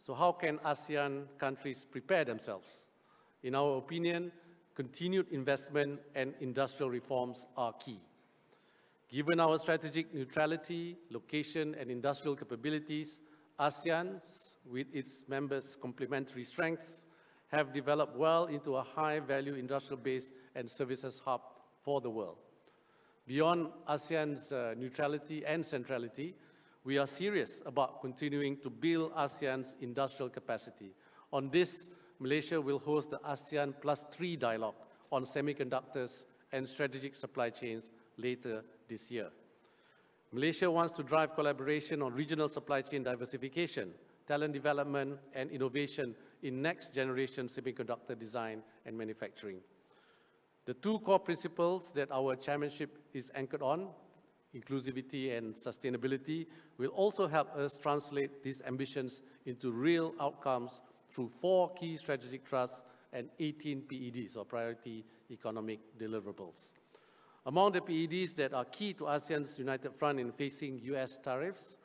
So how can ASEAN countries prepare themselves? In our opinion, continued investment and industrial reforms are key. Given our strategic neutrality, location, and industrial capabilities, ASEAN, with its members' complementary strengths, have developed well into a high-value industrial base and services hub for the world. Beyond ASEAN's neutrality and centrality, we are serious about continuing to build ASEAN's industrial capacity. On this, Malaysia will host the ASEAN+3 dialogue on semiconductors and strategic supply chains later this year. Malaysia wants to drive collaboration on regional supply chain diversification, talent development, and innovation in next-generation semiconductor design and manufacturing. The two core principles that our chairmanship is anchored on, inclusivity and sustainability, will also help us translate these ambitions into real outcomes through 4 key strategic trusts and 18 PEDs, or priority economic deliverables. Among the PEDs that are key to ASEAN's united front in facing US tariffs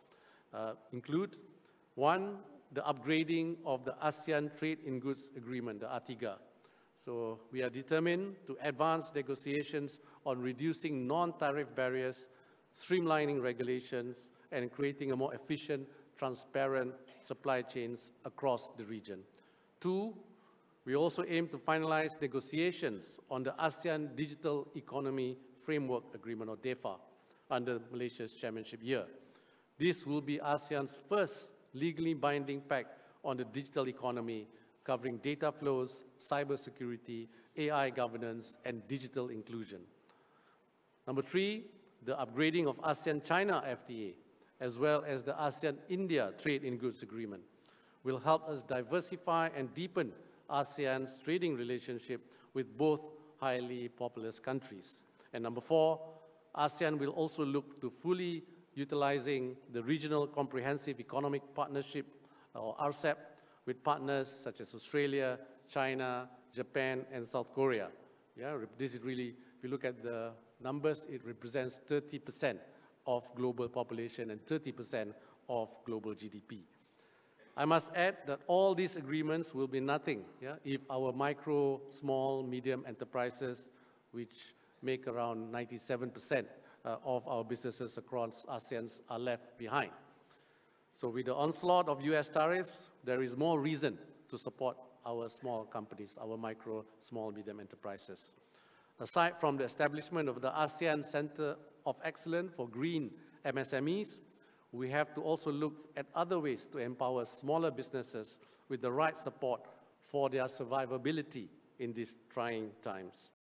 include 1, the upgrading of the ASEAN Trade in Goods Agreement, the ATIGA. So we are determined to advance negotiations on reducing non-tariff barriers, streamlining regulations, and creating a more efficient, transparent supply chains across the region. 2, we also aim to finalize negotiations on the ASEAN Digital Economy Framework Agreement, or DEFA, under Malaysia's chairmanship year. This will be ASEAN's first legally binding pact on the digital economy, covering data flows, cybersecurity, AI governance, and digital inclusion. Number 3, the upgrading of ASEAN-China FTA, as well as the ASEAN-India Trade in Goods Agreement, will help us diversify and deepen ASEAN's trading relationship with both highly populous countries. And number 4, ASEAN will also look to fully utilizing the Regional Comprehensive Economic Partnership, or RCEP, with partners such as Australia, China, Japan, and South Korea. Yeah, this is really, if you look at the numbers, it represents 30% of global population and 30% of global GDP. I must add that all these agreements will be nothing if our micro, small, medium enterprises, which make around 97% of our businesses across ASEAN, are left behind. So with the onslaught of US tariffs, there is more reason to support our small companies, our micro, small, medium enterprises. Aside from the establishment of the ASEAN Center of Excellence for Green MSMEs, we have to also look at other ways to empower smaller businesses with the right support for their survivability in these trying times.